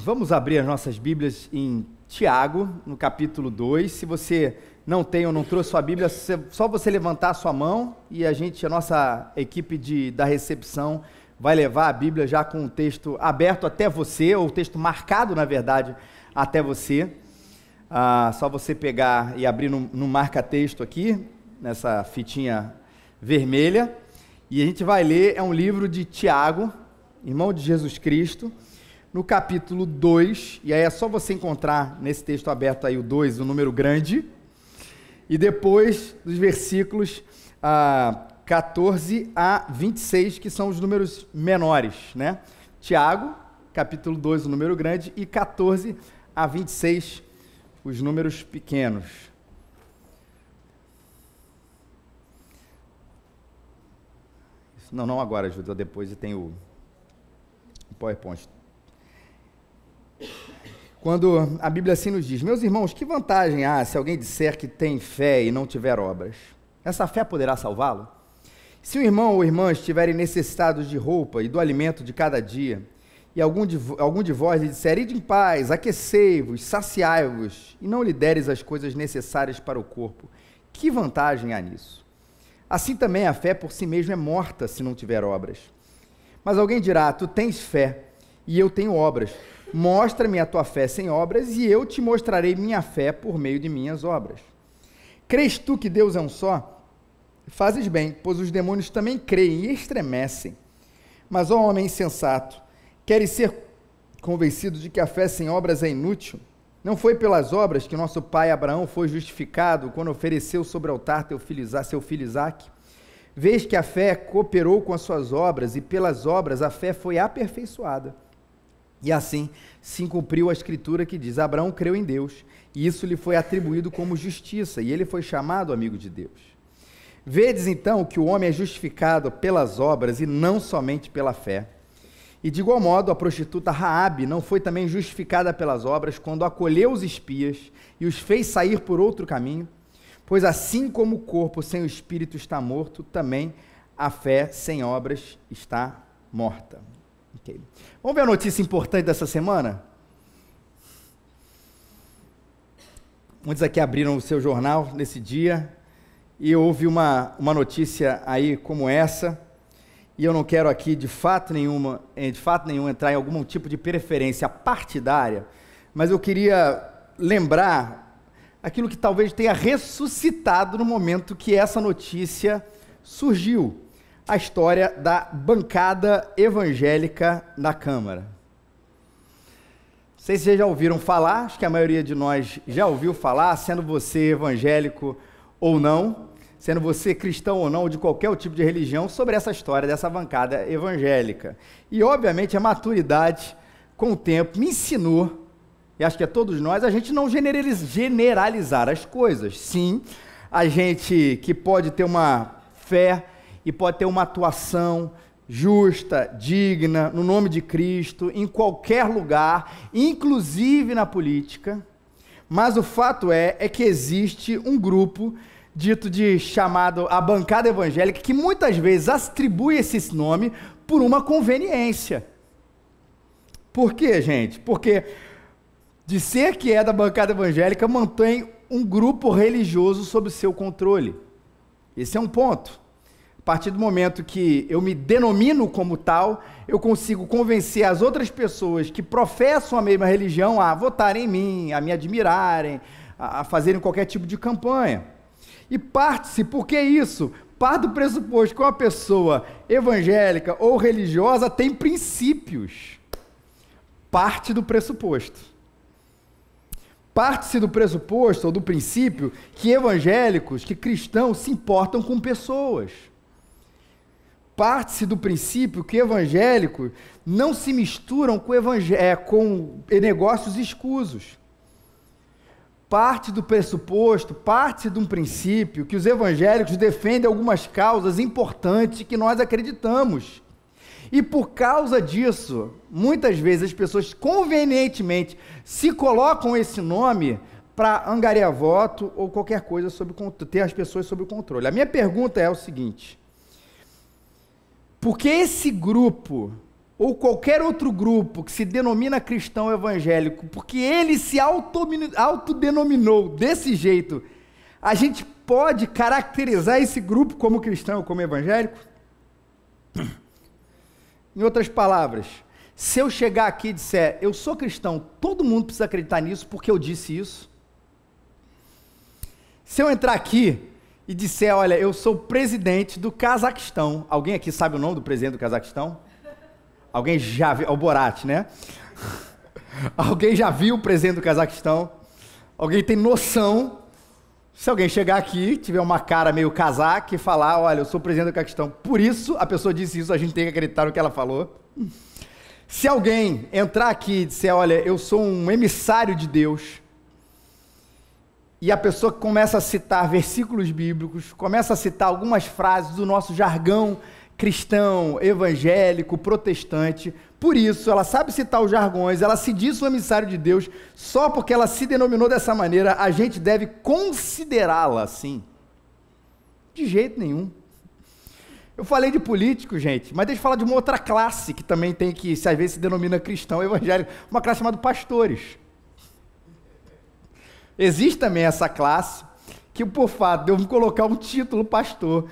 Vamos abrir as nossas Bíblias em Tiago, no capítulo 2. Se você não tem ou não trouxe sua Bíblia, só você levantar a sua mão e a nossa equipe da recepção vai levar a Bíblia já com o texto aberto até você, ou o texto marcado, na verdade, até você. Só você pegar e abrir no marca-texto aqui, nessa fitinha vermelha, e a gente vai ler, é um livro de Tiago, irmão de Jesus Cristo, no capítulo 2, e aí é só você encontrar nesse texto aberto aí o 2, o número grande, e depois dos versículos 14 a 26, que são os números menores, né? Tiago, capítulo 2, o número grande, e 14 a 26, os números pequenos. Não agora, Júlio, depois tem o PowerPoint. Quando a Bíblia assim nos diz: meus irmãos, que vantagem há se alguém disser que tem fé e não tiver obras? Essa fé poderá salvá-lo? Se um irmão ou irmã estiverem necessitados de roupa e do alimento de cada dia, e algum de vós lhe disser: ide em paz, aquecei-vos, saciai-vos, e não lhe deres as coisas necessárias para o corpo, que vantagem há nisso? Assim também a fé por si mesma é morta se não tiver obras. Mas alguém dirá: tu tens fé, e eu tenho obras. Mostra-me a tua fé sem obras, e eu te mostrarei minha fé por meio de minhas obras. Crês tu que Deus é um só? Fazes bem, pois os demônios também creem e estremecem. Mas, ó homem insensato, queres ser convencido de que a fé sem obras é inútil? Não foi pelas obras que nosso pai Abraão foi justificado quando ofereceu sobre o altar seu filho Isaque? Vês que a fé cooperou com as suas obras, e pelas obras a fé foi aperfeiçoada. E assim se cumpriu a escritura que diz: Abraão creu em Deus, e isso lhe foi atribuído como justiça, e ele foi chamado amigo de Deus. Vedes então que o homem é justificado pelas obras e não somente pela fé. E de igual modo a prostituta Raabe não foi também justificada pelas obras quando acolheu os espias e os fez sair por outro caminho? Pois assim como o corpo sem o espírito está morto, também a fé sem obras está morta. Okay. Vamos ver a notícia importante dessa semana? Muitos aqui abriram o seu jornal nesse dia e houve uma notícia aí como essa, e eu não quero aqui de fato nenhum entrar em algum tipo de preferência partidária, mas eu queria lembrar aquilo que talvez tenha ressuscitado no momento que essa notícia surgiu: a história da bancada evangélica na Câmara. Não sei se vocês já ouviram falar, acho que a maioria de nós já ouviu falar, sendo você evangélico ou não, sendo você cristão ou não, ou de qualquer tipo de religião, sobre essa história dessa bancada evangélica. E, obviamente, a maturidade, com o tempo, me ensinou, e acho que a todos nós, a gente não generalizar as coisas. Sim, a gente que pode ter uma fé e pode ter uma atuação justa, digna, no nome de Cristo, em qualquer lugar, inclusive na política, mas o fato é que existe um grupo chamado a bancada evangélica, que muitas vezes atribui esse nome por uma conveniência. Por quê, gente? Porque dizer que é da bancada evangélica mantém um grupo religioso sob seu controle. Esse é um ponto. A partir do momento que eu me denomino como tal, eu consigo convencer as outras pessoas que professam a mesma religião a votarem em mim, a me admirarem, a fazerem qualquer tipo de campanha. E parte-se, por que isso? Parte do pressuposto que uma pessoa evangélica ou religiosa tem princípios. Parte do pressuposto. Parte-se do pressuposto ou do princípio que evangélicos, que cristãos se importam com pessoas. Parte-se do princípio que evangélicos não se misturam com negócios escusos. Parte do pressuposto, parte de um princípio que os evangélicos defendem algumas causas importantes que nós acreditamos. E por causa disso, muitas vezes as pessoas convenientemente se colocam esse nome para angariar voto ou qualquer coisa ter as pessoas sob o controle. A minha pergunta é o seguinte: por que esse grupo ou qualquer outro grupo que se denomina cristão evangélico, porque ele se autodenominou desse jeito, a gente pode caracterizar esse grupo como cristão ou como evangélico? Em outras palavras, se eu chegar aqui e disser, eu sou cristão, todo mundo precisa acreditar nisso porque eu disse isso? Se eu entrar aqui e disser, olha, eu sou presidente do Cazaquistão, alguém aqui sabe o nome do presidente do Cazaquistão? Alguém já viu? É o Borat, né? Alguém já viu o presidente do Cazaquistão? Alguém tem noção? Se alguém chegar aqui, tiver uma cara meio cazaque e falar, olha, eu sou o presidente do Cazaquistão, por isso a pessoa disse isso, a gente tem que acreditar no que ela falou. Se alguém entrar aqui e disser, olha, eu sou um emissário de Deus, e a pessoa começa a citar versículos bíblicos, começa a citar algumas frases do nosso jargão cristão, evangélico, protestante, por isso ela sabe citar os jargões, ela se diz um emissário de Deus, só porque ela se denominou dessa maneira, a gente deve considerá-la assim? De jeito nenhum. Eu falei de político, gente, mas deixa eu falar de uma outra classe que também tem que, às vezes se denomina cristão evangélico, uma classe chamada pastores. Existe também essa classe que, por fato de eu me colocar um título pastor,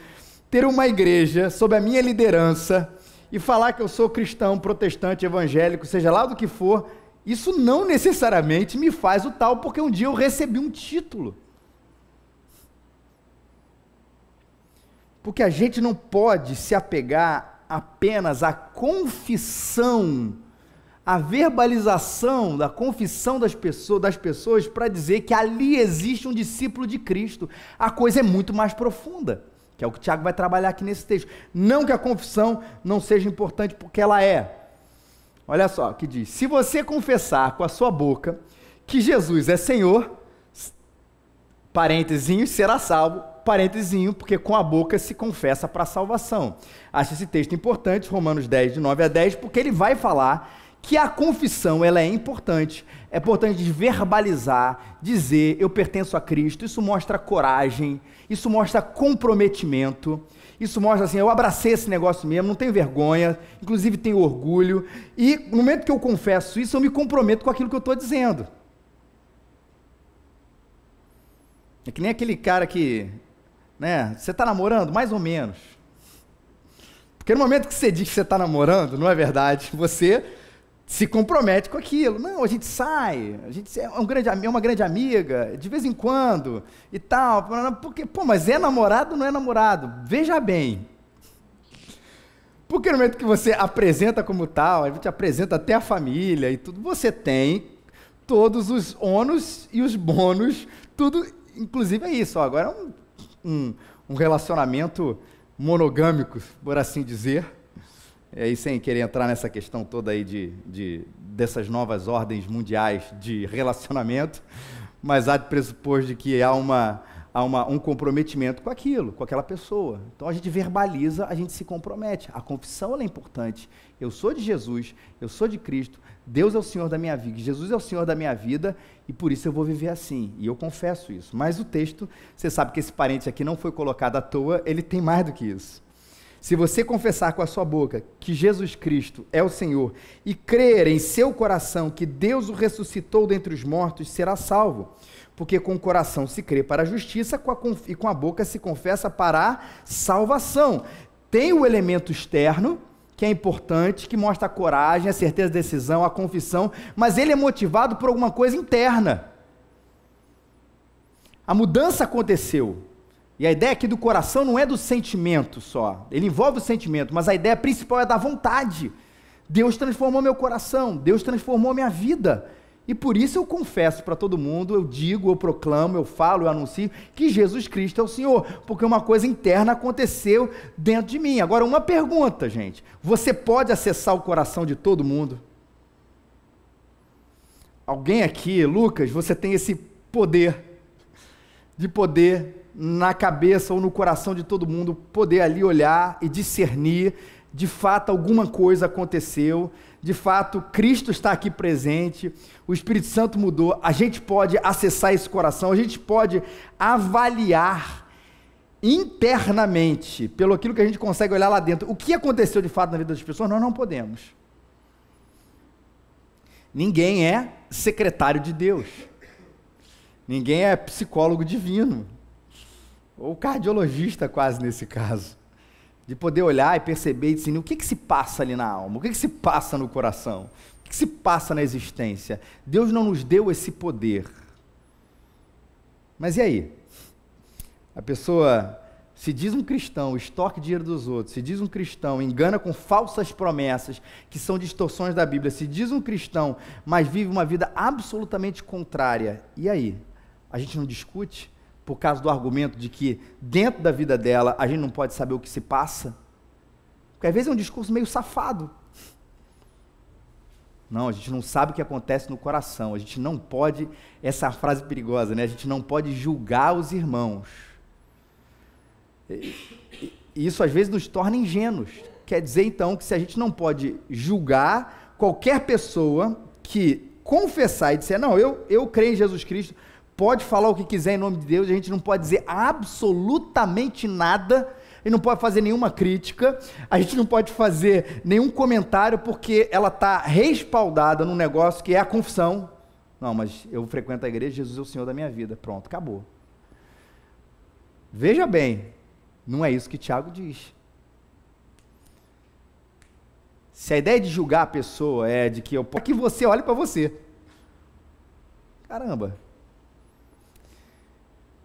ter uma igreja sob a minha liderança e falar que eu sou cristão, protestante, evangélico, seja lá do que for, isso não necessariamente me faz o tal, porque um dia eu recebi um título. Porque a gente não pode se apegar apenas à confissão, à verbalização da confissão das pessoas para dizer que ali existe um discípulo de Cristo. A coisa é muito mais profunda, que é o que o Tiago vai trabalhar aqui nesse texto. Não que a confissão não seja importante, porque ela é. Olha só o que diz: se você confessar com a sua boca que Jesus é Senhor, parênteses, será salvo, parênteses, porque com a boca se confessa para a salvação. Acho esse texto importante, Romanos 10, de 9 a 10, porque ele vai falar que a confissão, ela é importante de verbalizar, dizer, eu pertenço a Cristo, isso mostra coragem, isso mostra comprometimento, isso mostra assim, eu abracei esse negócio mesmo, não tenho vergonha, inclusive tenho orgulho, e no momento que eu confesso isso, eu me comprometo com aquilo que eu estou dizendo. É que nem aquele cara que, né, você está namorando? Mais ou menos. Porque no momento que você diz que você está namorando, não é verdade, você se compromete com aquilo. Não, a gente sai, a gente é uma grande amiga, de vez em quando, e tal, porque, mas é namorado ou não é namorado? Veja bem. Porque no momento que você apresenta como tal, a gente apresenta até a família e tudo, você tem todos os ônus e os bônus, tudo, inclusive é isso, ó, agora é um relacionamento monogâmico, por assim dizer, e aí sem querer entrar nessa questão toda aí dessas novas ordens mundiais de relacionamento, mas há de pressupor de que há um comprometimento com aquilo, com aquela pessoa. Então a gente verbaliza, a gente se compromete. A confissão ela é importante. Eu sou de Jesus, eu sou de Cristo, Deus é o Senhor da minha vida, Jesus é o Senhor da minha vida, e por isso eu vou viver assim, e eu confesso isso. Mas o texto, você sabe que esse parênteses aqui não foi colocado à toa, ele tem mais do que isso. Se você confessar com a sua boca que Jesus Cristo é o Senhor e crer em seu coração que Deus o ressuscitou dentre os mortos, será salvo. Porque com o coração se crê para a justiça e com a boca se confessa para a salvação. Tem o elemento externo, que é importante, que mostra a coragem, a certeza da decisão, a confissão, mas ele é motivado por alguma coisa interna. A mudança aconteceu. E a ideia aqui do coração não é do sentimento só, ele envolve o sentimento, mas a ideia principal é da vontade. Deus transformou meu coração, Deus transformou minha vida, e por isso eu confesso para todo mundo, eu digo, eu proclamo, eu falo, eu anuncio que Jesus Cristo é o Senhor, porque uma coisa interna aconteceu dentro de mim. Agora uma pergunta, gente, você pode acessar o coração de todo mundo? Alguém aqui, Lucas, você tem esse poder, de poder na cabeça ou no coração de todo mundo, poder ali olhar e discernir, de fato alguma coisa aconteceu, de fato Cristo está aqui presente, o Espírito Santo mudou, a gente pode acessar esse coração, a gente pode avaliar internamente, pelo aquilo que a gente consegue olhar lá dentro, o que aconteceu de fato na vida das pessoas, nós não podemos. Ninguém é secretário de Deus. Ninguém é psicólogo divino. Ou cardiologista, quase nesse caso. De poder olhar e perceber e discernir o que se passa ali na alma, o que se passa no coração, o que se passa na existência. Deus não nos deu esse poder. Mas e aí? A pessoa se diz um cristão, extorque dinheiro dos outros, se diz um cristão, engana com falsas promessas, que são distorções da Bíblia, se diz um cristão, mas vive uma vida absolutamente contrária. E aí? A gente não discute por causa do argumento de que dentro da vida dela a gente não pode saber o que se passa? Porque às vezes é um discurso meio safado. Não, a gente não sabe o que acontece no coração, a gente não pode, essa é a frase perigosa, né? A gente não pode julgar os irmãos. E isso às vezes nos torna ingênuos. Quer dizer então que se a gente não pode julgar qualquer pessoa que confessar e disser, não, eu creio em Jesus Cristo, pode falar o que quiser em nome de Deus, a gente não pode dizer absolutamente nada, e não pode fazer nenhuma crítica, a gente não pode fazer nenhum comentário, porque ela está respaldada num negócio que é a confissão. Não, mas eu frequento a igreja, Jesus é o Senhor da minha vida. Pronto, acabou. Veja bem, não é isso que Tiago diz. Se a ideia de julgar a pessoa é de que eu posso que você olhe para você. Caramba.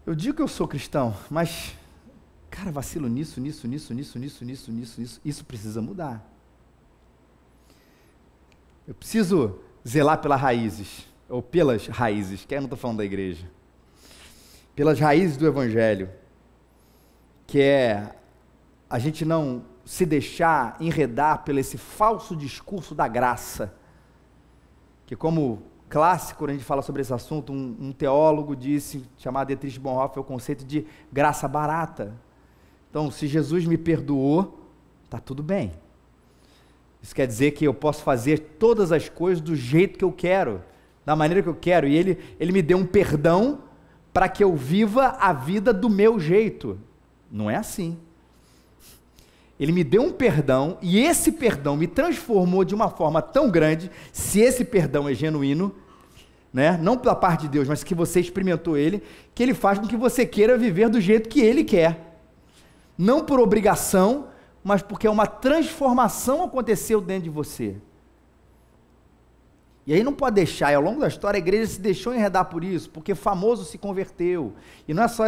Eu digo que eu sou cristão, mas, cara, vacilo nisso. Isso precisa mudar. Eu preciso zelar pelas raízes, que eu não estou falando da igreja. Pelas raízes do Evangelho, que é a gente não se deixar enredar pelo esse falso discurso da graça, que como clássico, quando a gente fala sobre esse assunto, um teólogo disse, chamado Dietrich Bonhoeffer, é o conceito de graça barata. Então, se Jesus me perdoou, está tudo bem. Isso quer dizer que eu posso fazer todas as coisas do jeito que eu quero, da maneira que eu quero, e ele me deu um perdão para que eu viva a vida do meu jeito. Não é assim. Ele me deu um perdão, e esse perdão me transformou de uma forma tão grande, se esse perdão é genuíno, né? Não pela parte de Deus, mas que você experimentou ele, que ele faz com que você queira viver do jeito que ele quer. Não por obrigação, mas porque uma transformação aconteceu dentro de você. E aí não pode deixar, e ao longo da história a igreja se deixou enredar por isso, porque famoso se converteu. E não é só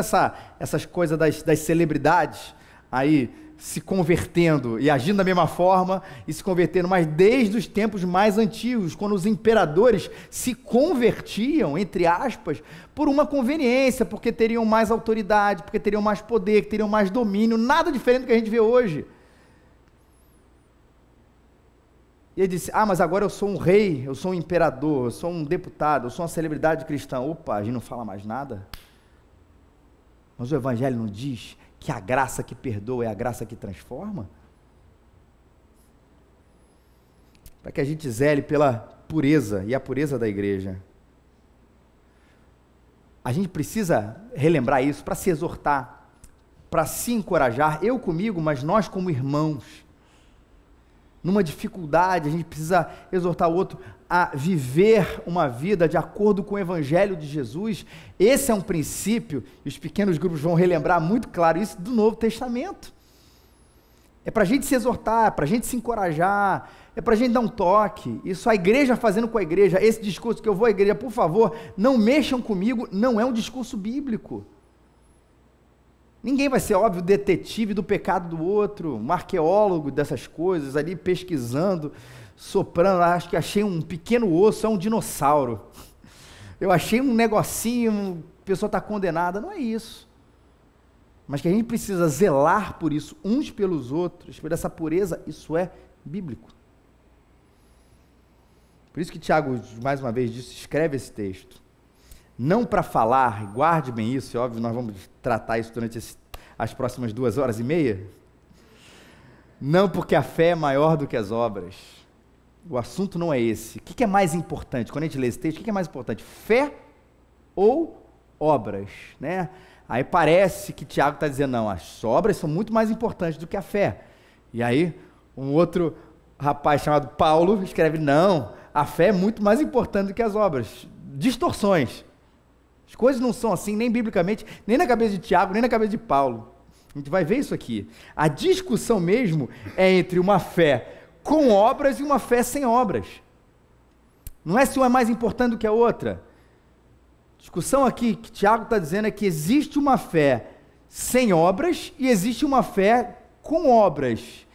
essas coisas das celebridades aí se convertendo e agindo da mesma forma e se convertendo, mas desde os tempos mais antigos, quando os imperadores se convertiam, entre aspas, por uma conveniência, porque teriam mais autoridade, porque teriam mais poder, que teriam mais domínio, nada diferente do que a gente vê hoje. E ele disse, mas agora eu sou um rei, eu sou um imperador, eu sou um deputado, eu sou uma celebridade cristã. Opa, a gente não fala mais nada? Mas o Evangelho não diz que a graça que perdoa é a graça que transforma? Para que a gente zele pela pureza, e a pureza da igreja. A gente precisa relembrar isso para se exortar, para se encorajar, eu comigo, mas nós como irmãos. Numa dificuldade, a gente precisa exortar o outro a viver uma vida de acordo com o Evangelho de Jesus. Esse é um princípio, e os pequenos grupos vão relembrar muito claro isso do Novo Testamento. É para a gente se exortar, é para a gente se encorajar, é para a gente dar um toque. Isso a igreja fazendo com a igreja, esse discurso que eu vou à igreja, por favor, não mexam comigo, não é um discurso bíblico. Ninguém vai ser, óbvio, detetive do pecado do outro, um arqueólogo dessas coisas, ali pesquisando, soprando, acho que achei um pequeno osso, é um dinossauro. Eu achei um negocinho, a pessoa está condenada, não é isso. Mas que a gente precisa zelar por isso, uns pelos outros, por essa pureza, isso é bíblico. Por isso que Tiago, mais uma vez, disse, escreve esse texto. Não para falar, guarde bem isso, é óbvio, nós vamos tratar isso durante as próximas 2h30, não porque a fé é maior do que as obras, o assunto não é esse. O que é mais importante, quando a gente lê esse texto, o que é mais importante, fé ou obras, né? Aí parece que Tiago está dizendo, não, as obras são muito mais importantes do que a fé, e aí um outro rapaz chamado Paulo escreve, não, A fé é muito mais importante do que as obras. Distorções. As coisas não são assim, nem biblicamente, nem na cabeça de Tiago, nem na cabeça de Paulo. A gente vai ver isso aqui. A discussão mesmo é entre uma fé com obras e uma fé sem obras. Não é se uma é mais importante do que a outra. A discussão aqui que Tiago está dizendo é que existe uma fé sem obras e existe uma fé com obras.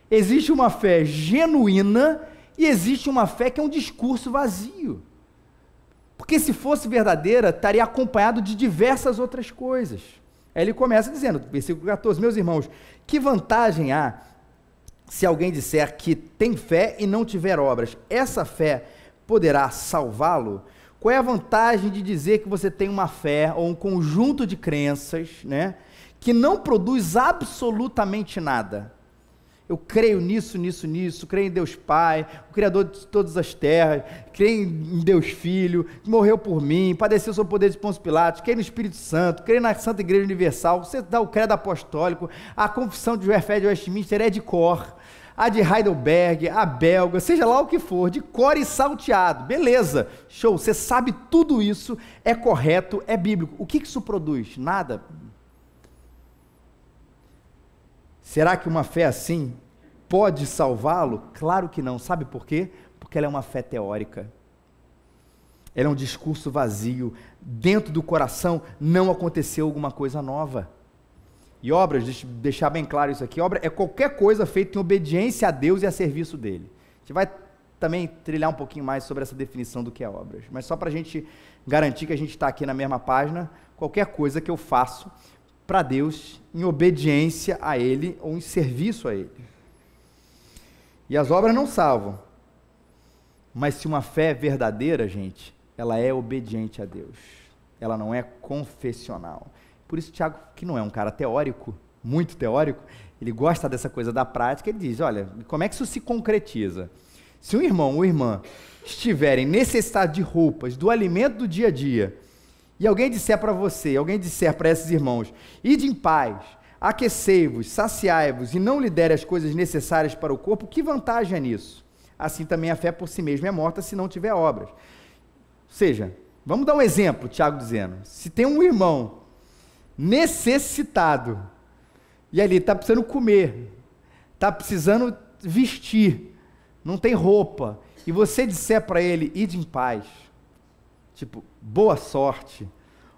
Existe uma fé genuína e existe uma fé que é um discurso vazio. Porque se fosse verdadeira, estaria acompanhado de diversas outras coisas. Aí ele começa dizendo, versículo 14, meus irmãos, que vantagem há se alguém disser que tem fé e não tiver obras? Essa fé poderá salvá-lo? Qual é a vantagem de dizer que você tem uma fé ou um conjunto de crenças, né, que não produz absolutamente nada? Eu creio nisso, creio em Deus Pai, o Criador de todas as terras, creio em Deus Filho, que morreu por mim, padeceu sob o poder de Pôncio Pilatos, creio no Espírito Santo, creio na Santa Igreja Universal, você dá o credo apostólico, a confissão de fé de Westminster é de cor, a de Heidelberg, a belga, seja lá o que for, de cor e salteado, beleza, show, você sabe tudo isso, é correto, é bíblico. O que isso produz? Nada. Será que uma fé assim pode salvá-lo? Claro que não. Sabe por quê? Porque ela é uma fé teórica. Ela é um discurso vazio. Dentro do coração não aconteceu alguma coisa nova. E obras, deixa eu deixar bem claro isso aqui, obra é qualquer coisa feita em obediência a Deus e a serviço dele. A gente vai também trilhar um pouquinho mais sobre essa definição do que é obras. Mas só para a gente garantir que a gente está aqui na mesma página, qualquer coisa que eu faço para Deus, em obediência a Ele, ou em serviço a Ele. E as obras não salvam, mas se uma fé é verdadeira, gente, ela é obediente a Deus, ela não é confessional. Por isso Tiago, que não é um cara teórico, muito teórico, ele gosta dessa coisa da prática, ele diz, olha, como é que isso se concretiza? Se um irmão ou irmã estiverem necessitados de roupas, do alimento do dia a dia, e alguém disser para você, alguém disser para esses irmãos, ide em paz, aquecei-vos, saciai-vos e não lhe der as coisas necessárias para o corpo, que vantagem é nisso? Assim também a fé por si mesma é morta se não tiver obras. Ou seja, vamos dar um exemplo, Tiago dizendo, se tem um irmão necessitado, e ali está precisando comer, está precisando vestir, não tem roupa, e você disser para ele, ide em paz, tipo, boa sorte,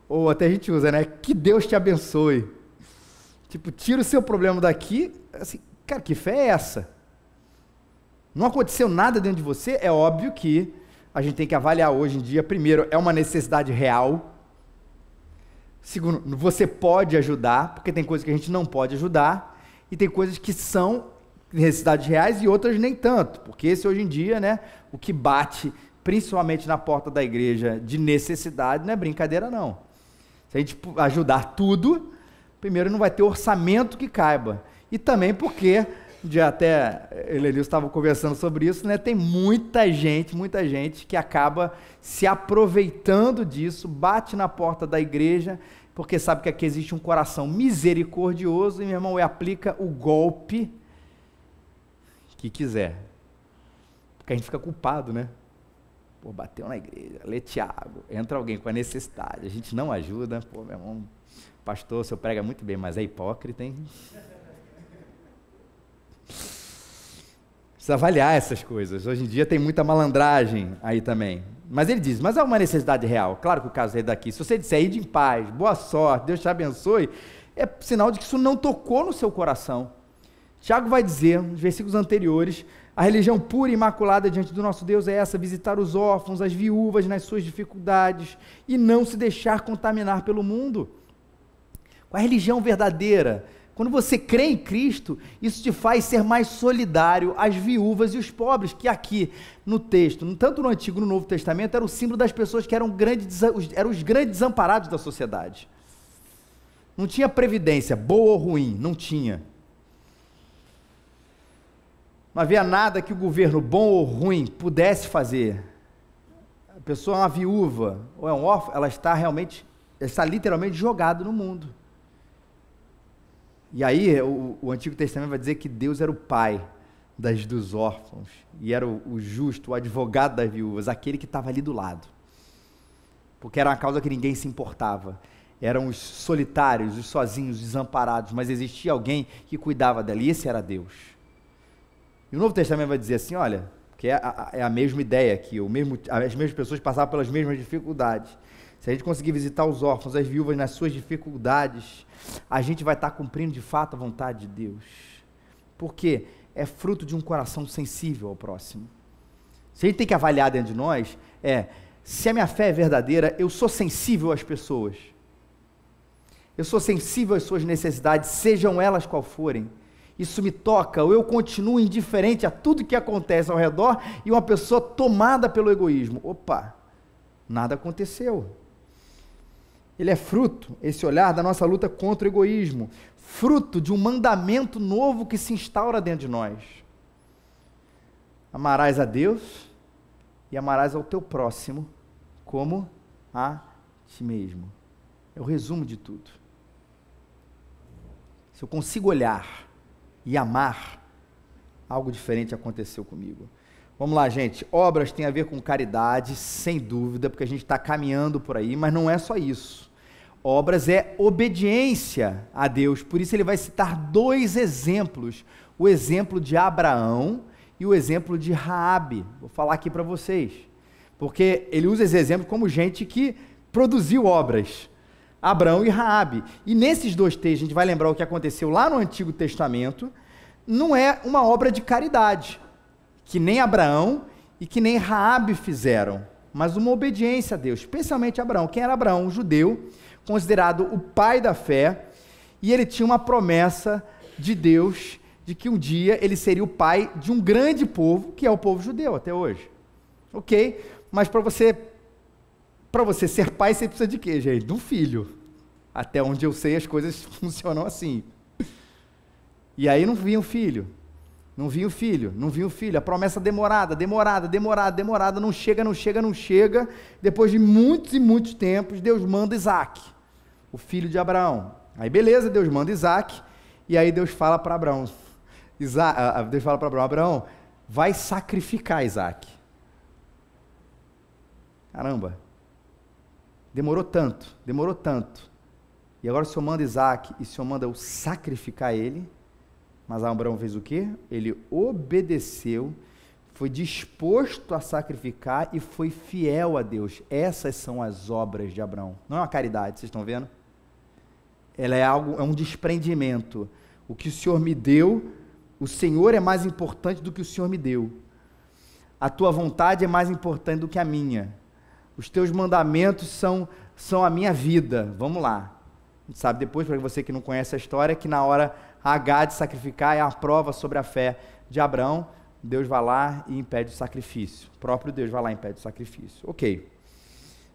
ou até a gente usa, né, que Deus te abençoe, tipo, tira o seu problema daqui, assim, cara, que fé é essa? Não aconteceu nada dentro de você? É óbvio que a gente tem que avaliar hoje em dia, primeiro, é uma necessidade real, segundo, você pode ajudar, porque tem coisas que a gente não pode ajudar, e tem coisas que são necessidades reais e outras nem tanto, porque esse hoje em dia, né, o que bate principalmente na porta da igreja, de necessidade, não é brincadeira não. Se a gente ajudar tudo, primeiro não vai ter orçamento que caiba. E também porque, até Elenilson estava conversando sobre isso, né, tem muita gente que acaba se aproveitando disso, bate na porta da igreja, porque sabe que aqui existe um coração misericordioso, e meu irmão, aplica o golpe que quiser. Porque a gente fica culpado, né? Pô, bateu na igreja, lê Tiago, entra alguém com a necessidade, a gente não ajuda, pô, meu irmão, pastor, o senhor prega muito bem, mas é hipócrita, hein? Precisa avaliar essas coisas, hoje em dia tem muita malandragem aí também, mas ele diz, mas é uma necessidade real, claro que o caso é daqui, se você disser, ide em paz, boa sorte, Deus te abençoe, é sinal de que isso não tocou no seu coração. Tiago vai dizer, nos versículos anteriores, a religião pura e imaculada diante do nosso Deus é essa, visitar os órfãos, as viúvas nas suas dificuldades e não se deixar contaminar pelo mundo. Com a religião verdadeira, quando você crê em Cristo, isso te faz ser mais solidário às viúvas e os pobres, que aqui no texto, tanto no Antigo como no Novo Testamento, era o símbolo das pessoas que eram os grandes desamparados da sociedade. Não tinha previdência, boa ou ruim, não tinha. Não havia nada que o governo, bom ou ruim, pudesse fazer. A pessoa é uma viúva ou é um órfão, ela está literalmente jogada no mundo. E aí o Antigo Testamento vai dizer que Deus era o pai dos órfãos, e era o justo, o advogado das viúvas, aquele que estava ali do lado, porque era uma causa que ninguém se importava, eram os solitários, os sozinhos, os desamparados, mas existia alguém que cuidava dela, e esse era Deus. E o Novo Testamento vai dizer assim, olha, que é a mesma ideia aqui, as mesmas pessoas passavam pelas mesmas dificuldades. Se a gente conseguir visitar os órfãos, as viúvas nas suas dificuldades, a gente vai estar cumprindo de fato a vontade de Deus. Por quê? É fruto de um coração sensível ao próximo. Se a gente tem que avaliar dentro de nós, se a minha fé é verdadeira, eu sou sensível às pessoas. Eu sou sensível às suas necessidades, sejam elas qual forem. Isso me toca, ou eu continuo indiferente a tudo que acontece ao redor e uma pessoa tomada pelo egoísmo. Opa, nada aconteceu. Ele é fruto, esse olhar, da nossa luta contra o egoísmo, fruto de um mandamento novo que se instaura dentro de nós. Amarás a Deus e amarás ao teu próximo como a ti mesmo. É o resumo de tudo. Se eu consigo olhar e amar, algo diferente aconteceu comigo. Vamos lá, gente. Obras têm a ver com caridade, sem dúvida, porque a gente está caminhando por aí, mas não é só isso. Obras é obediência a Deus, por isso ele vai citar dois exemplos, o exemplo de Abraão e o exemplo de Raabe. Vou falar aqui para vocês, porque ele usa esse exemplo como gente que produziu obras, Abraão e Raabe. E nesses dois textos, a gente vai lembrar o que aconteceu lá no Antigo Testamento, não é uma obra de caridade, que nem Abraão e que nem Raabe fizeram, mas uma obediência a Deus, especialmente Abraão. Quem era Abraão? Um judeu, considerado o pai da fé, e ele tinha uma promessa de Deus, de que um dia ele seria o pai de um grande povo, que é o povo judeu até hoje. Ok? Mas para você ser pai, você precisa de quê, gente? De um filho. Até onde eu sei, as coisas funcionam assim. E aí não vinha o filho. Não vinha o filho. A promessa demorada, não chega. Depois de muitos e muitos tempos, Deus manda Isaac, o filho de Abraão. Aí beleza, Deus manda Isaac, e aí Deus fala para Abraão, Abraão, vai sacrificar Isaac. Caramba, demorou tanto, e agora o Senhor manda Isaac, e o Senhor manda eu sacrificar ele. Mas Abraão fez o quê? Ele obedeceu, foi disposto a sacrificar e foi fiel a Deus. Essas são as obras de Abraão. Não é uma caridade, vocês estão vendo? Ela é um desprendimento. O que o Senhor me deu, o Senhor é mais importante do que o Senhor me deu. A tua vontade é mais importante do que a minha. Os teus mandamentos são a minha vida. Vamos lá. A gente sabe depois, para você que não conhece a história, que na hora H de sacrificar é a prova sobre a fé de Abraão. Deus vai lá e impede o sacrifício. O próprio Deus vai lá e impede o sacrifício. Ok.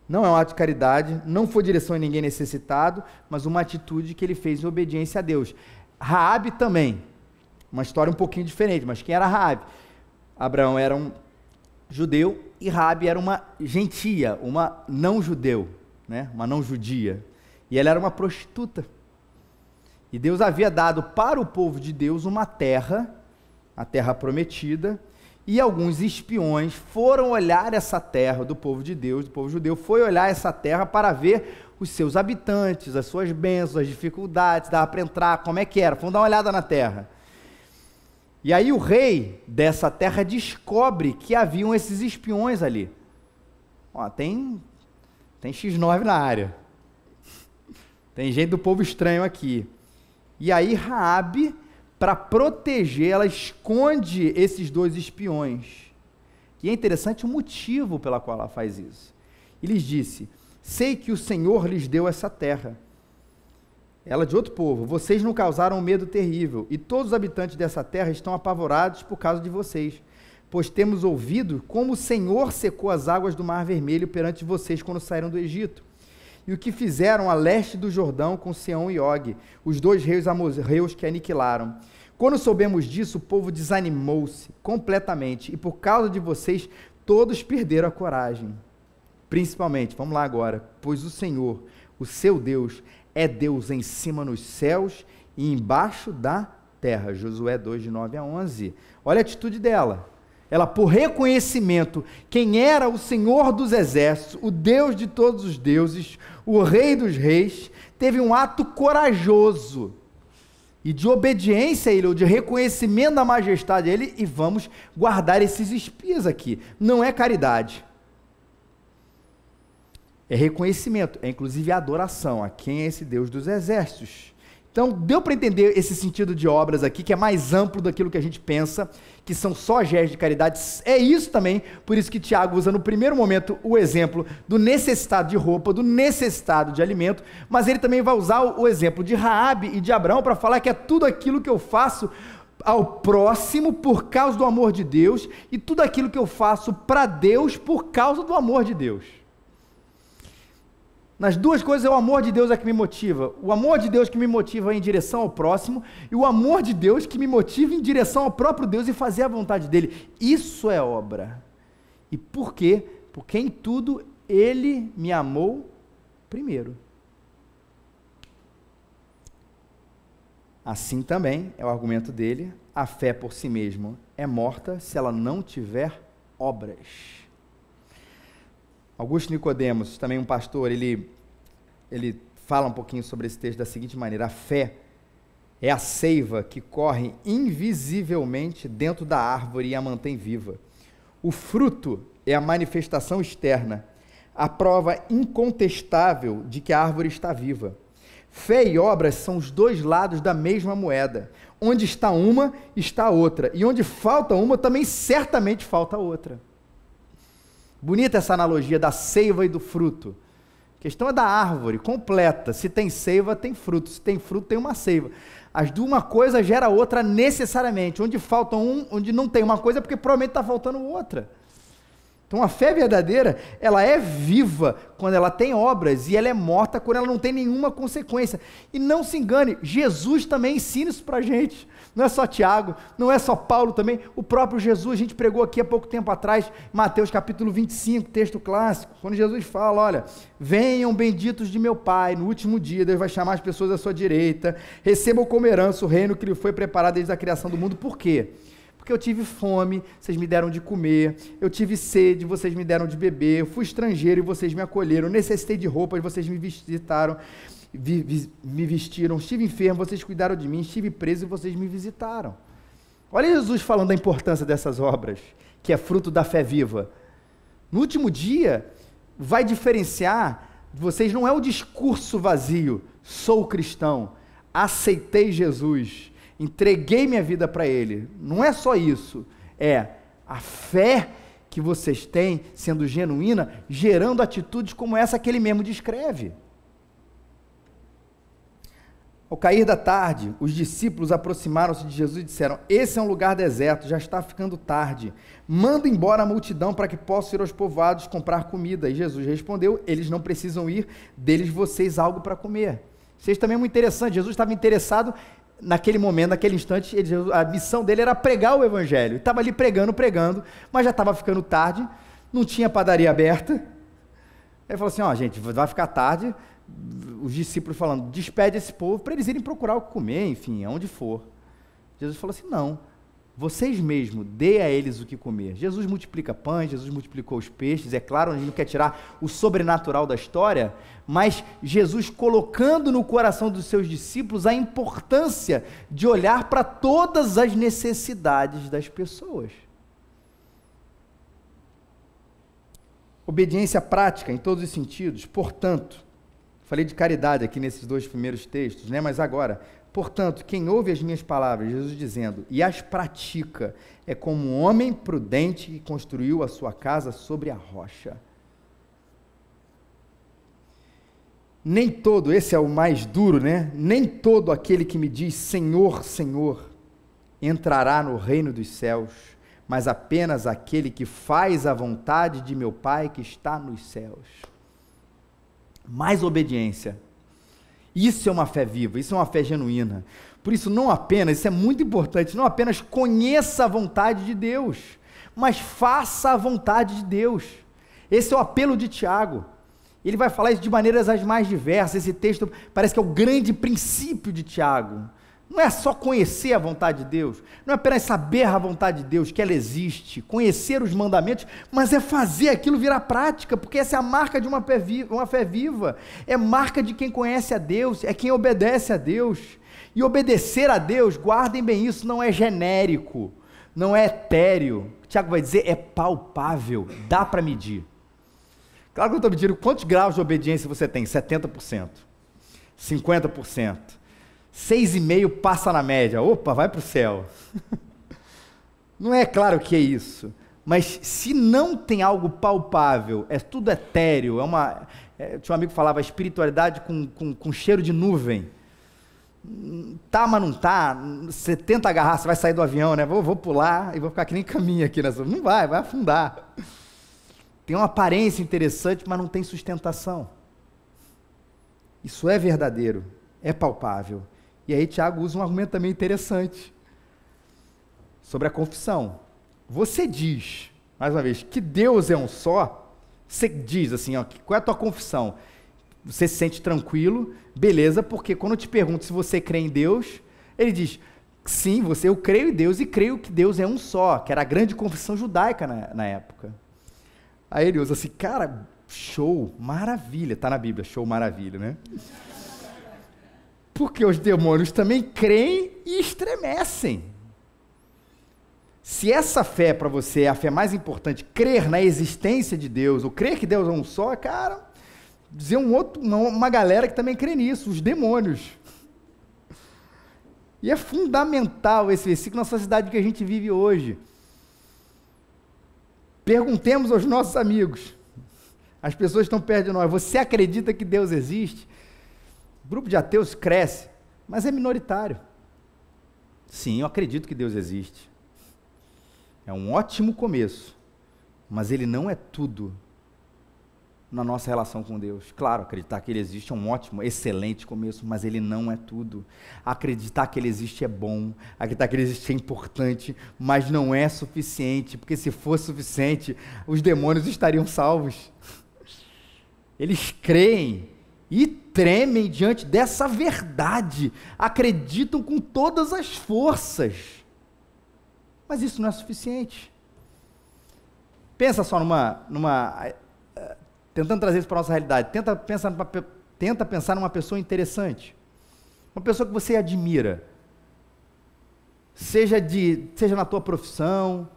Não é um ato de caridade, não foi direção a ninguém necessitado, mas uma atitude que ele fez em obediência a Deus. Raabe também. Uma história um pouquinho diferente, mas quem era Raabe? Abraão era um judeu e Raabe era uma gentia, uma não-judeu, né? Uma não-judia. E ela era uma prostituta. E Deus havia dado para o povo de Deus uma terra, a terra prometida, e alguns espiões foram olhar essa terra do povo de Deus, do povo judeu, foi olhar essa terra para ver os seus habitantes, as suas bênçãos, as dificuldades, dava para entrar, como é que era, foram dar uma olhada na terra. E aí o rei dessa terra descobre que haviam esses espiões ali. Ó, tem X9 na área. Tem gente do povo estranho aqui. E aí Raabe, para proteger, ela esconde esses dois espiões. E é interessante o motivo pela qual ela faz isso. E lhes disse, sei que o Senhor lhes deu essa terra. Ela de outro povo, vocês não causaram um medo terrível, e todos os habitantes dessa terra estão apavorados por causa de vocês, pois temos ouvido como o Senhor secou as águas do Mar Vermelho perante vocês quando saíram do Egito. E o que fizeram a leste do Jordão com Seom e Og, os dois reis amorreus que aniquilaram. Quando soubemos disso, o povo desanimou-se completamente, e por causa de vocês, todos perderam a coragem. Principalmente, vamos lá agora, pois o Senhor, o seu Deus, é Deus em cima nos céus e embaixo da terra. Josué 2, de 9 a 11. Olha a atitude dela. Ela, por reconhecimento, quem era o Senhor dos exércitos, o Deus de todos os deuses, o Rei dos reis, teve um ato corajoso e de obediência a ele, ou de reconhecimento da majestade a ele, e vamos guardar esses espias aqui. Não é caridade. É reconhecimento, é inclusive adoração a quem é esse Deus dos exércitos. Então, deu para entender esse sentido de obras aqui, que é mais amplo daquilo que a gente pensa, que são só gestos de caridade. É isso também, por isso que Tiago usa no primeiro momento o exemplo do necessitado de roupa, do necessitado de alimento, mas ele também vai usar o exemplo de Raabe e de Abraão para falar que é tudo aquilo que eu faço ao próximo por causa do amor de Deus, e tudo aquilo que eu faço para Deus por causa do amor de Deus. Nas duas coisas é o amor de Deus é que me motiva. O amor de Deus que me motiva em direção ao próximo, e o amor de Deus que me motiva em direção ao próprio Deus e fazer a vontade dele. Isso é obra. E por quê? Porque em tudo ele me amou primeiro. Assim também é o argumento dele: a fé por si mesma é morta se ela não tiver obras. Augusto Nicodemos, também um pastor, ele fala um pouquinho sobre esse texto da seguinte maneira: a fé é a seiva que corre invisivelmente dentro da árvore e a mantém viva. O fruto é a manifestação externa, a prova incontestável de que a árvore está viva. Fé e obras são os dois lados da mesma moeda. Onde está uma, está a outra. E onde falta uma, também certamente falta a outra. Bonita essa analogia da seiva e do fruto. A questão é da árvore completa. Se tem seiva, tem fruto. Se tem fruto, tem uma seiva. As de uma coisa gera outra necessariamente. Onde falta um, onde não tem uma coisa, é porque provavelmente está faltando outra. Então a fé verdadeira, ela é viva quando ela tem obras, e ela é morta quando ela não tem nenhuma consequência. E não se engane, Jesus também ensina isso para a gente. Não é só Tiago, não é só Paulo também, o próprio Jesus, a gente pregou aqui há pouco tempo atrás, Mateus capítulo 25, texto clássico, quando Jesus fala: olha, venham benditos de meu Pai, no último dia Deus vai chamar as pessoas à sua direita, recebam como herança o reino que lhe foi preparado desde a criação do mundo. Por quê? Porque eu tive fome, vocês me deram de comer, eu tive sede, vocês me deram de beber, eu fui estrangeiro e vocês me acolheram, eu necessitei de roupas, vocês me visitaram, me vestiram, estive enfermo, vocês cuidaram de mim, estive preso e vocês me visitaram. Olha Jesus falando da importância dessas obras, que é fruto da fé viva. No último dia, vai diferenciar de vocês, não é o discurso vazio: sou cristão, aceitei Jesus, entreguei minha vida para Ele. Não é só isso, é a fé que vocês têm sendo genuína, gerando atitudes como essa que Ele mesmo descreve. Ao cair da tarde, os discípulos aproximaram-se de Jesus e disseram: esse é um lugar deserto, já está ficando tarde, manda embora a multidão para que possam ir aos povoados comprar comida. E Jesus respondeu: eles não precisam ir, deles vocês algo para comer. Isso também é muito interessante. Jesus estava interessado naquele momento, naquele instante, a missão dele era pregar o evangelho, estava ali pregando, mas já estava ficando tarde, não tinha padaria aberta. Ele falou assim: ó, gente, vai ficar tarde. Os discípulos falando: despede esse povo para eles irem procurar o que comer, enfim, aonde for. Jesus falou assim: não, vocês mesmos, dê a eles o que comer. Jesus multiplica pães, Jesus multiplicou os peixes, é claro, a gente não quer tirar o sobrenatural da história, mas Jesus colocando no coração dos seus discípulos a importância de olhar para todas as necessidades das pessoas. Obediência prática em todos os sentidos. Portanto, falei de caridade aqui nesses dois primeiros textos, né? Mas agora, portanto, quem ouve as minhas palavras, Jesus dizendo, e as pratica, é como um homem prudente que construiu a sua casa sobre a rocha. Nem todo, esse é o mais duro, né? Nem todo aquele que me diz Senhor, Senhor, entrará no reino dos céus, mas apenas aquele que faz a vontade de meu Pai que está nos céus. Mais obediência. Isso é uma fé viva, isso é uma fé genuína. Por isso, não apenas, isso é muito importante, não apenas conheça a vontade de Deus, mas faça a vontade de Deus. Esse é o apelo de Tiago. Ele vai falar isso de maneiras as mais diversas. Esse texto parece que é o grande princípio de Tiago. Não é só conhecer a vontade de Deus, não é apenas saber a vontade de Deus, que ela existe, conhecer os mandamentos, mas é fazer aquilo virar prática, porque essa é a marca de uma fé viva, é marca de quem conhece a Deus, é quem obedece a Deus. E obedecer a Deus, guardem bem isso, não é genérico, não é etéreo. O Tiago vai dizer, é palpável, dá para medir. Claro que eu estou medindo quantos graus de obediência você tem, 70%, 50%. 6,5 passa na média, opa, vai para o céu. Não é claro que é isso, mas se não tem algo palpável, é tudo etéreo, tinha um amigo que falava espiritualidade com cheiro de nuvem, tá, mas não tá, você tenta agarrar, você vai sair do avião, né, vou pular e vou ficar que nem caminho aqui, não vai afundar. Tem uma aparência interessante, mas não tem sustentação. Isso é verdadeiro, é palpável. E aí Tiago usa um argumento também interessante sobre a confissão. Você diz, mais uma vez, que Deus é um só, você diz assim, ó, qual é a tua confissão? Você se sente tranquilo, beleza, porque quando eu te pergunto se você crê em Deus, ele diz, sim, eu creio em Deus e creio que Deus é um só, que era a grande confissão judaica na época. Aí ele usa assim, cara, show, maravilha, está na Bíblia, show, maravilha, né? Porque os demônios também creem e estremecem. Se essa fé para você é a fé mais importante, crer na existência de Deus, ou crer que Deus é um só, cara, dizer uma galera que também crê nisso, os demônios. E é fundamental esse versículo na sociedade que a gente vive hoje. Perguntemos aos nossos amigos, as pessoas estão perto de nós, você acredita que Deus existe? O grupo de ateus cresce, mas é minoritário. Sim, eu acredito que Deus existe. É um ótimo começo, mas ele não é tudo na nossa relação com Deus. Claro, acreditar que ele existe é um ótimo, excelente começo, mas ele não é tudo. Acreditar que ele existe é bom, acreditar que ele existe é importante, mas não é suficiente, porque se fosse suficiente, os demônios estariam salvos. Eles creem e tremem diante dessa verdade, acreditam com todas as forças, mas isso não é suficiente. Pensa só tentando trazer isso para a nossa realidade, tenta pensar numa pessoa interessante, uma pessoa que você admira, seja na tua profissão,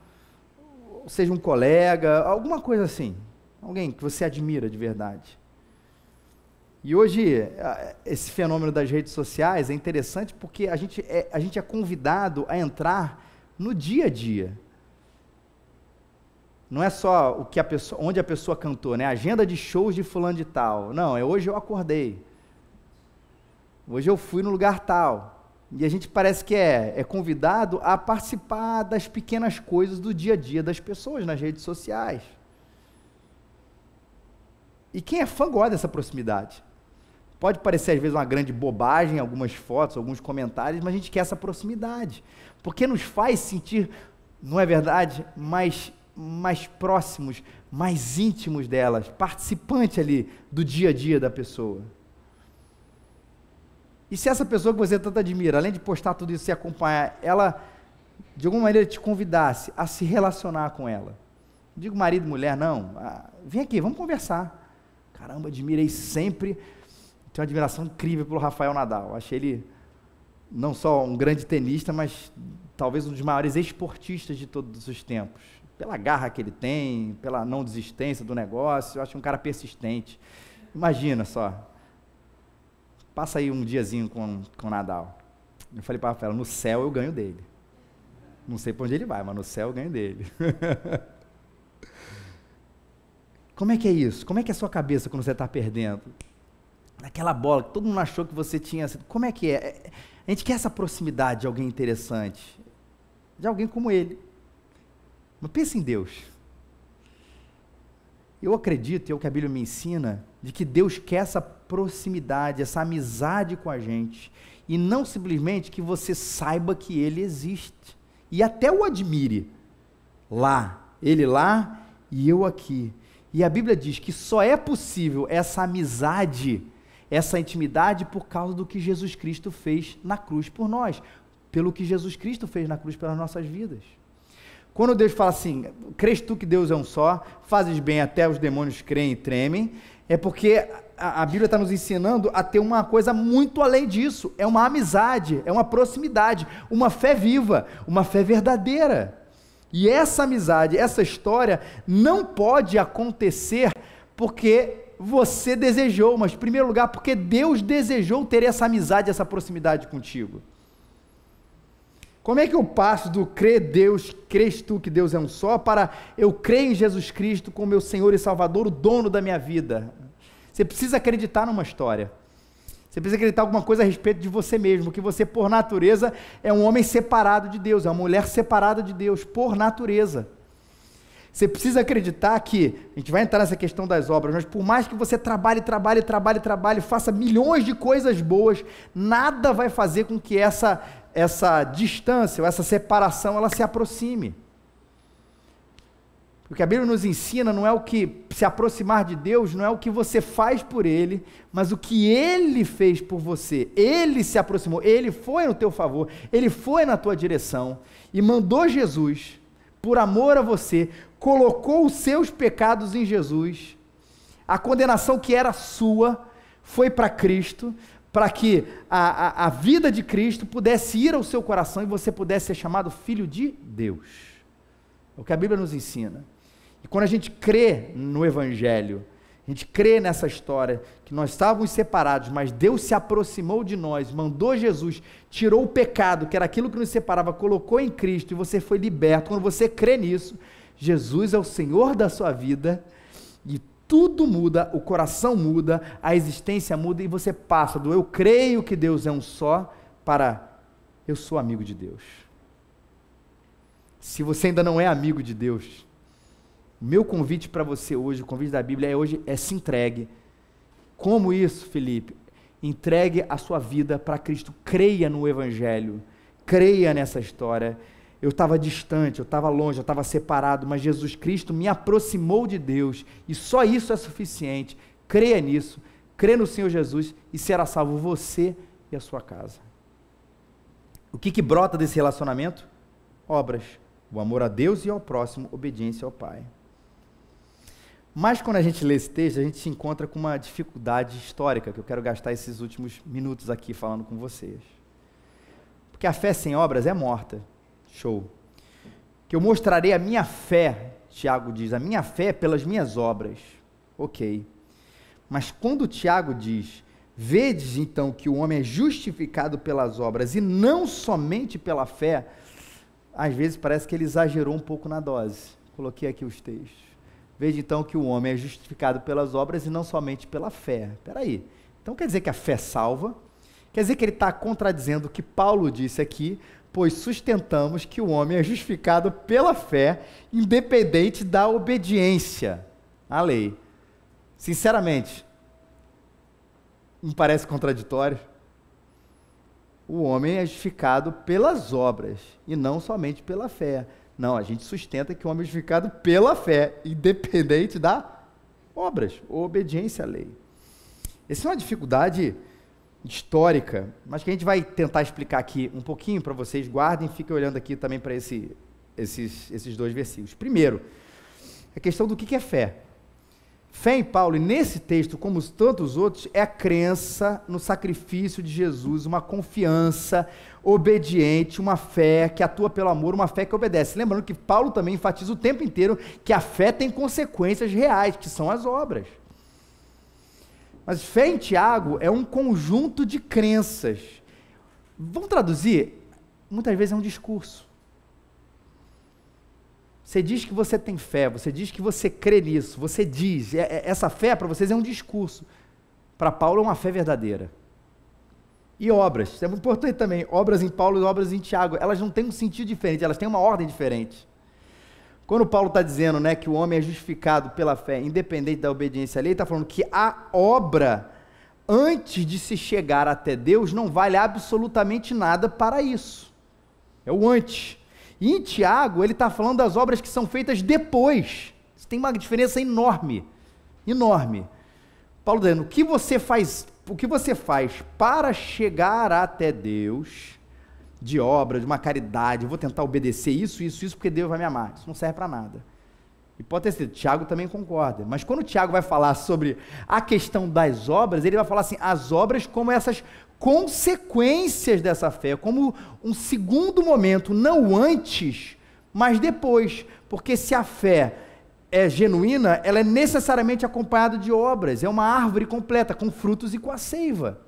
seja um colega, alguma coisa assim, alguém que você admira de verdade. E hoje, esse fenômeno das redes sociais é interessante porque a gente é convidado a entrar no dia a dia. Não é só onde a pessoa cantou, né? Agenda de shows de fulano de tal. Não, hoje eu acordei. Hoje eu fui no lugar tal. E a gente parece que é convidado a participar das pequenas coisas do dia a dia das pessoas nas redes sociais. E quem é fã gosta dessa proximidade. Pode parecer às vezes uma grande bobagem, algumas fotos, alguns comentários, mas a gente quer essa proximidade. Porque nos faz sentir, não é verdade, mais próximos, mais íntimos delas, participante ali do dia a dia da pessoa. E se essa pessoa que você tanto admira, além de postar tudo isso e acompanhar, ela de alguma maneira te convidasse a se relacionar com ela, não digo marido e mulher, não, vem aqui, vamos conversar. Caramba, admirei sempre, tenho uma admiração incrível pelo Rafael Nadal, achei ele não só um grande tenista, mas talvez um dos maiores esportistas de todos os tempos. Pela garra que ele tem, pela não desistência do negócio, eu acho um cara persistente. Imagina só, passa aí um diazinho com o Nadal. Eu falei para o Rafael, no céu eu ganho dele. Não sei para onde ele vai, mas no céu eu ganho dele. Como é que é isso? Como é que é a sua cabeça quando você está perdendo? Aquela bola que todo mundo achou que você tinha... Como é que é? A gente quer essa proximidade de alguém interessante, de alguém como ele. Mas pensa em Deus. Eu acredito, é o que a Bíblia me ensina, de que Deus quer essa proximidade, essa amizade com a gente, e não simplesmente que você saiba que Ele existe, e até o admire, Ele lá e eu aqui. E a Bíblia diz que só é possível essa amizade, essa intimidade por causa do que Jesus Cristo fez na cruz por nós, pelo que Jesus Cristo fez na cruz pelas nossas vidas. Quando Deus fala assim, crês tu que Deus é um só, fazes bem, até os demônios creem e tremem, é porque a Bíblia está nos ensinando a ter uma coisa muito além disso, é uma amizade, é uma proximidade, uma fé viva, uma fé verdadeira. E essa amizade, essa história não pode acontecer porque você desejou, mas em primeiro lugar porque Deus desejou ter essa amizade, essa proximidade contigo. Como é que eu passo do crer Deus, crês tu que Deus é um só, para eu crer em Jesus Cristo como meu Senhor e Salvador, o dono da minha vida? Você precisa acreditar numa história. Você precisa acreditar alguma coisa a respeito de você mesmo, que você, por natureza, é um homem separado de Deus, é uma mulher separada de Deus, por natureza. Você precisa acreditar que, a gente vai entrar nessa questão das obras, mas por mais que você trabalhe, faça milhões de coisas boas, nada vai fazer com que essa distância, ou essa separação, ela se aproxime. O que a Bíblia nos ensina não é o que se aproximar de Deus, não é o que você faz por Ele, mas o que Ele fez por você. Ele se aproximou, Ele foi no teu favor, Ele foi na tua direção, e mandou Jesus, por amor a você, colocou os seus pecados em Jesus, a condenação que era sua, foi para Cristo, para que a vida de Cristo pudesse ir ao seu coração e você pudesse ser chamado filho de Deus. É o que a Bíblia nos ensina. E quando a gente crê no Evangelho, a gente crê nessa história, que nós estávamos separados, mas Deus se aproximou de nós, mandou Jesus, tirou o pecado, que era aquilo que nos separava, colocou em Cristo e você foi liberto. Quando você crê nisso, Jesus é o Senhor da sua vida e tudo muda, o coração muda, a existência muda e você passa do eu creio que Deus é um só para eu sou amigo de Deus. Se você ainda não é amigo de Deus, o meu convite para você hoje, o convite da Bíblia é se entregue. Como isso, Felipe? Entregue a sua vida para Cristo, creia no Evangelho, creia nessa história. Eu estava distante, eu estava longe, eu estava separado, mas Jesus Cristo me aproximou de Deus, e só isso é suficiente. Creia nisso, crê no Senhor Jesus, e será salvo você e a sua casa. O que brota desse relacionamento? Obras, o amor a Deus e ao próximo, obediência ao Pai. Mas quando a gente lê esse texto, a gente se encontra com uma dificuldade histórica, que eu quero gastar esses últimos minutos aqui falando com vocês. Porque a fé sem obras é morta. Show. Que eu mostrarei a minha fé, Tiago diz, a minha fé pelas minhas obras. Ok. Mas quando Tiago diz, vedes então que o homem é justificado pelas obras e não somente pela fé, às vezes parece que ele exagerou um pouco na dose. Coloquei aqui os textos. Veja então que o homem é justificado pelas obras e não somente pela fé. Espera aí. Então quer dizer que a fé salva? Quer dizer que ele está contradizendo o que Paulo disse aqui, pois sustentamos que o homem é justificado pela fé, independente da obediência à lei. Sinceramente, não parece contraditório? O homem é justificado pelas obras e não somente pela fé. Não, a gente sustenta que o homem é justificado pela fé, independente das obras, ou obediência à lei. Essa é uma dificuldade histórica, mas que a gente vai tentar explicar aqui um pouquinho para vocês. Guardem, fiquem olhando aqui também para esses dois versículos. Primeiro, a questão do que é fé. Fé em Paulo, e nesse texto, como tantos outros, é a crença no sacrifício de Jesus, uma confiança obediente, uma fé que atua pelo amor, uma fé que obedece. Lembrando que Paulo também enfatiza o tempo inteiro que a fé tem consequências reais, que são as obras. Mas fé em Tiago é um conjunto de crenças. Vamos traduzir? Muitas vezes é um discurso. Você diz que você tem fé, você diz que você crê nisso, você diz, essa fé para vocês é um discurso. Para Paulo é uma fé verdadeira. E obras, isso é muito importante também, obras em Paulo e obras em Tiago, elas não têm um sentido diferente, elas têm uma ordem diferente. Quando Paulo está dizendo, né, que o homem é justificado pela fé, independente da obediência à lei, ele está falando que a obra, antes de se chegar até Deus, não vale absolutamente nada para isso. É o antes. E em Tiago, ele está falando das obras que são feitas depois. Isso tem uma diferença enorme. Enorme. Paulo dizendo, o que você faz o que você faz para chegar até Deus, de obra, de uma caridade, vou tentar obedecer isso, porque Deus vai me amar. Isso não serve para nada. E pode ter sido, Tiago também concorda. Mas quando o Tiago vai falar sobre a questão das obras, ele vai falar assim, as obras como essas consequências dessa fé, como um segundo momento, não antes, mas depois. Porque se a fé é genuína, ela é necessariamente acompanhada de obras, é uma árvore completa, com frutos e com a seiva.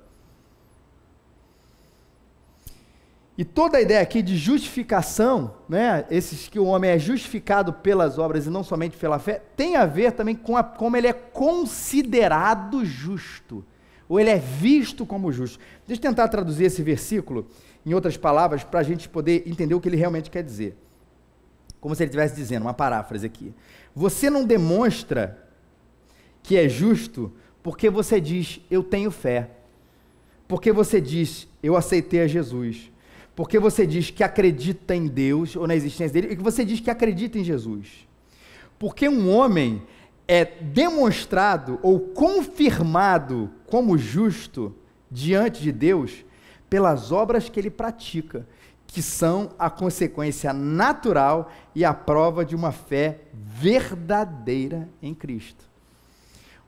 E toda a ideia aqui de justificação, né, esses que o homem é justificado pelas obras e não somente pela fé, tem a ver também com como ele é considerado justo, ou ele é visto como justo. Deixa eu tentar traduzir esse versículo em outras palavras, para a gente poder entender o que ele realmente quer dizer. Como se ele estivesse dizendo, uma paráfrase aqui. Você não demonstra que é justo porque você diz, eu tenho fé. Porque você diz, eu aceitei a Jesus. Porque você diz que acredita em Deus, ou na existência dele, e que você diz que acredita em Jesus. Porque um homem é demonstrado ou confirmado como justo diante de Deus pelas obras que ele pratica, que são a consequência natural e a prova de uma fé verdadeira em Cristo.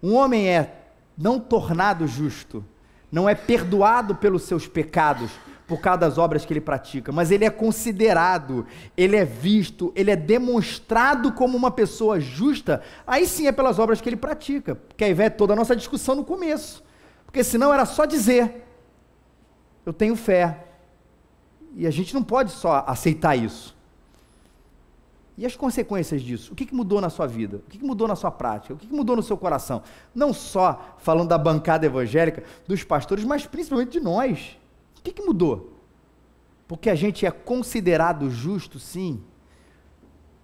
Um homem é não tornado justo, não é perdoado pelos seus pecados, por causa das obras que ele pratica, mas ele é considerado, ele é visto, ele é demonstrado como uma pessoa justa, aí sim é pelas obras que ele pratica, porque aí vem toda a nossa discussão no começo, porque senão era só dizer, eu tenho fé, e a gente não pode só aceitar isso. E as consequências disso? O que mudou na sua vida? O que mudou na sua prática? O que mudou no seu coração? Não só falando da bancada evangélica, dos pastores, mas principalmente de nós. O que mudou? Porque a gente é considerado justo, sim,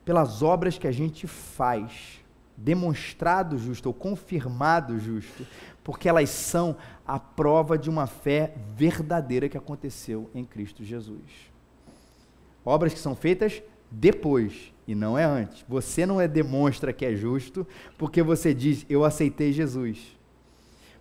pelas obras que a gente faz, demonstrado justo ou confirmado justo, porque elas são a prova de uma fé verdadeira que aconteceu em Cristo Jesus. Obras que são feitas depois e não é antes. Você não demonstra que é justo porque você diz, eu aceitei Jesus.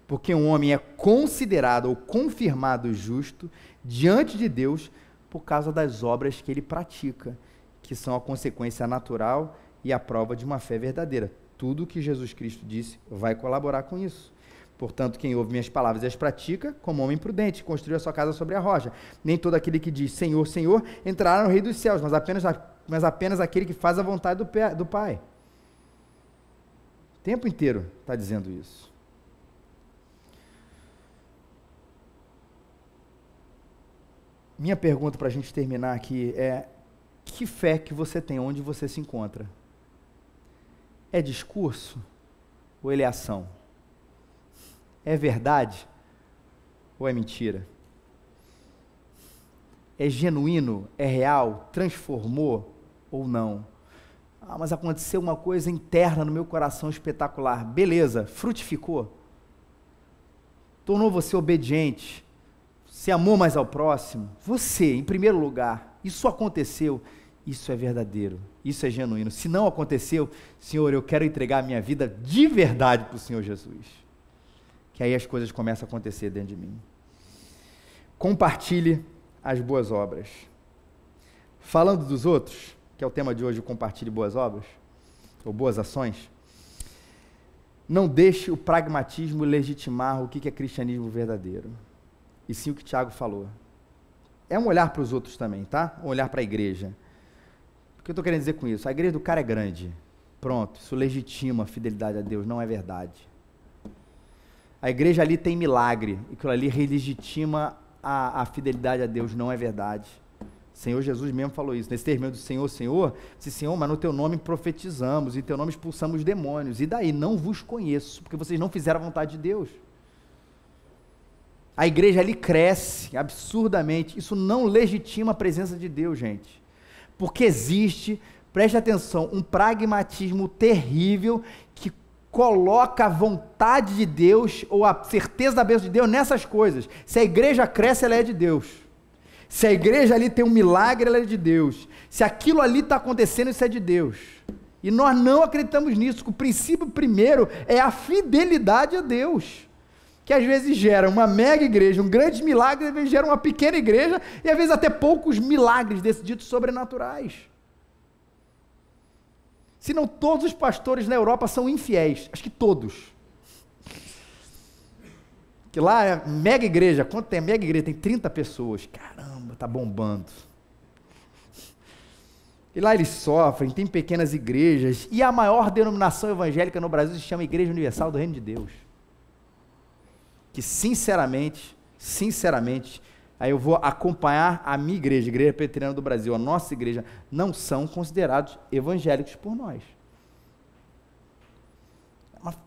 Porque um homem é considerado ou confirmado justo diante de Deus por causa das obras que ele pratica, que são a consequência natural e a prova de uma fé verdadeira. Tudo o que Jesus Cristo disse vai colaborar com isso. Portanto, quem ouve minhas palavras e as pratica, como homem prudente, construiu a sua casa sobre a rocha. Nem todo aquele que diz Senhor, Senhor, entrará no reino dos céus, mas apenas aquele que faz a vontade do Pai. O tempo inteiro está dizendo isso. Minha pergunta para a gente terminar aqui é, que fé que você tem onde você se encontra? É discurso ou ele é ação? É verdade ou é mentira? É genuíno? É real? Transformou ou não? Ah, mas aconteceu uma coisa interna no meu coração espetacular. Beleza, frutificou? Tornou você obediente? Você amou mais ao próximo? Você, em primeiro lugar, isso aconteceu, isso é verdadeiro, isso é genuíno. Se não aconteceu, Senhor, eu quero entregar a minha vida de verdade para o Senhor Jesus. Que aí as coisas começam a acontecer dentro de mim. Compartilhe as boas obras. Falando dos outros, que é o tema de hoje, compartilhe boas obras, ou boas ações, não deixe o pragmatismo legitimar o que é cristianismo verdadeiro. E sim o que Tiago falou. É um olhar para os outros também, tá? Um olhar para a igreja. O que eu estou querendo dizer com isso? A igreja do cara é grande. Pronto, isso legitima a fidelidade a Deus, não é verdade. A igreja ali tem milagre, e aquilo ali legitima a fidelidade a Deus, não é verdade. O Senhor Jesus mesmo falou isso. Nesse termo do Senhor, Senhor, disse, Senhor, mas no teu nome profetizamos, e teu nome expulsamos demônios. E daí? Não vos conheço, porque vocês não fizeram a vontade de Deus. A igreja ali cresce absurdamente. Isso não legitima a presença de Deus, gente. Porque existe, preste atenção, um pragmatismo terrível que coloca a vontade de Deus ou a certeza da bênção de Deus nessas coisas. Se a igreja cresce, ela é de Deus. Se a igreja ali tem um milagre, ela é de Deus. Se aquilo ali está acontecendo, isso é de Deus. E nós não acreditamos nisso. O princípio primeiro é a fidelidade a Deus. que às vezes gera uma mega igreja, um grande milagre, às vezes gera uma pequena igreja, e às vezes até poucos milagres decididos sobrenaturais. Se não todos os pastores na Europa são infiéis, acho que todos. Que lá é mega igreja, quanto tem mega igreja? Tem 30 pessoas, caramba, tá bombando. E lá eles sofrem, tem pequenas igrejas, e a maior denominação evangélica no Brasil se chama Igreja Universal do Reino de Deus. Que sinceramente, aí eu vou acompanhar a minha igreja, Igreja Presbiteriana do Brasil, a nossa igreja, não são considerados evangélicos por nós.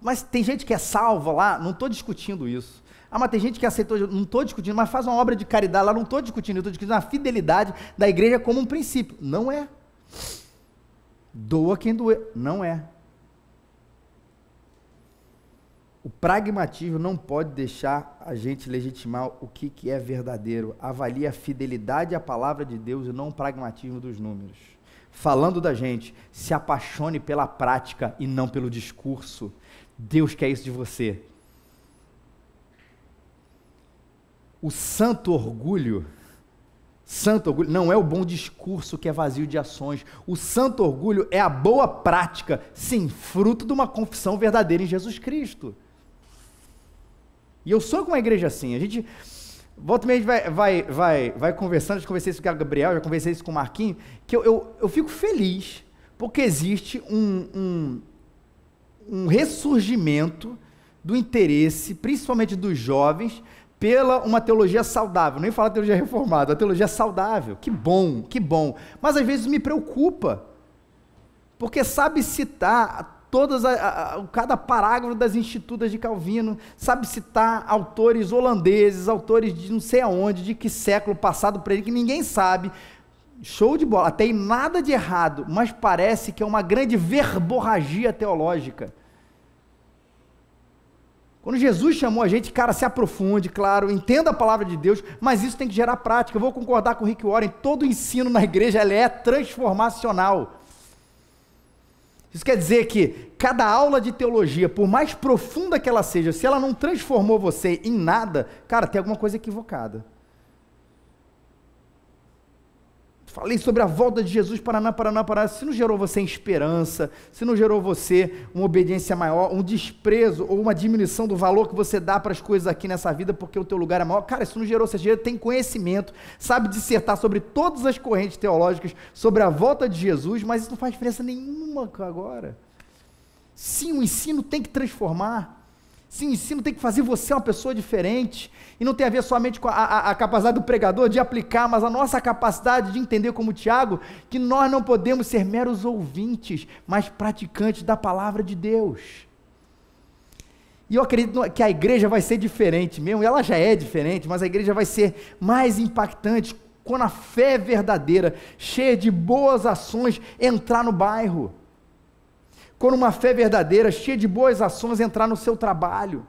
Mas tem gente que é salva lá, não estou discutindo isso. Mas tem gente que aceitou, não estou discutindo, mas faz uma obra de caridade lá, não estou discutindo, eu estou discutindo a fidelidade da igreja como um princípio. Não é. Doa quem doer, não é. O pragmatismo não pode deixar a gente legitimar o que é verdadeiro. Avalie a fidelidade à palavra de Deus e não o pragmatismo dos números. Falando da gente, se apaixone pela prática e não pelo discurso. Deus quer isso de você. O santo orgulho não é o bom discurso que é vazio de ações. O santo orgulho é a boa prática, sim, fruto de uma confissão verdadeira em Jesus Cristo. E eu sou com uma igreja assim, a gente, volta e meia vai conversando, já conversei isso com o Gabriel, já conversei isso com o Marquinhos, que eu fico feliz, porque existe um ressurgimento do interesse, principalmente dos jovens, pela uma teologia saudável, nem falar teologia reformada, a teologia saudável, que bom, mas às vezes me preocupa, porque sabe citar cada parágrafo das Institutas de Calvino, sabe citar autores holandeses, autores de não sei aonde, de que século passado, para ele, que ninguém sabe, show de bola, tem nada de errado, mas parece que é uma grande verborragia teológica. Quando Jesus chamou a gente, cara, se aprofunde, claro, entenda a palavra de Deus, mas isso tem que gerar prática. Eu vou concordar com o Rick Warren, todo o ensino na igreja, ele é transformacional. Isso quer dizer que cada aula de teologia, por mais profunda que ela seja, se ela não transformou você em nada, cara, tem alguma coisa equivocada. Falei sobre a volta de Jesus, Paraná, se não gerou você em esperança, se não gerou você uma obediência maior, um desprezo ou uma diminuição do valor que você dá para as coisas aqui nessa vida porque o teu lugar é maior, cara, isso não gerou, você tem conhecimento, sabe dissertar sobre todas as correntes teológicas, sobre a volta de Jesus, mas isso não faz diferença nenhuma agora. Sim, o ensino tem que transformar. Sim, o ensino tem que fazer você uma pessoa diferente, e não tem a ver somente com a capacidade do pregador de aplicar, mas a nossa capacidade de entender como Tiago, que nós não podemos ser meros ouvintes, mas praticantes da palavra de Deus. E eu acredito que a igreja vai ser diferente mesmo, ela já é diferente, mas a igreja vai ser mais impactante, quando a fé verdadeira, cheia de boas ações, entrar no bairro. Quando uma fé verdadeira, cheia de boas ações, entrar no seu trabalho.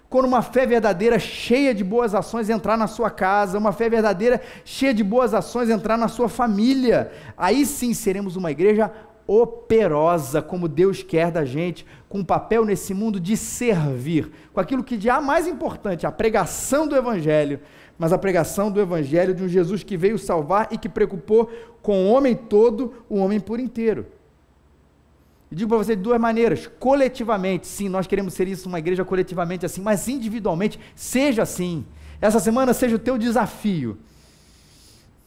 Quando uma fé verdadeira, cheia de boas ações, entrar na sua casa. Uma fé verdadeira, cheia de boas ações, entrar na sua família. Aí sim seremos uma igreja operosa, como Deus quer da gente, com um papel nesse mundo de servir, com aquilo que há mais importante, a pregação do Evangelho, mas a pregação do Evangelho de um Jesus que veio salvar e que preocupou com o homem todo, o homem por inteiro. E digo para você de duas maneiras, coletivamente, sim, nós queremos ser isso, uma igreja coletivamente assim, mas individualmente, seja assim. Essa semana seja o teu desafio.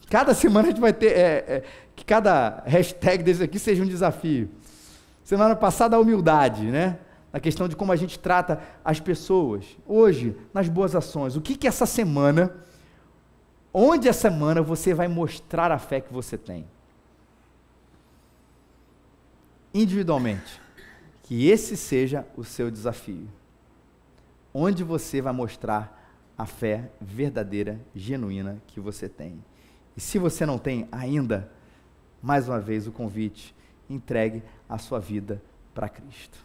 Cada semana a gente vai ter, que cada hashtag desse aqui seja um desafio. Semana passada a humildade, né? Na questão de como a gente trata as pessoas. Hoje, nas boas ações. O que essa semana, onde essa semana você vai mostrar a fé que você tem? Individualmente, que esse seja o seu desafio, onde você vai mostrar a fé verdadeira, genuína que você tem. E se você não tem ainda, mais uma vez o convite, entregue a sua vida para Cristo.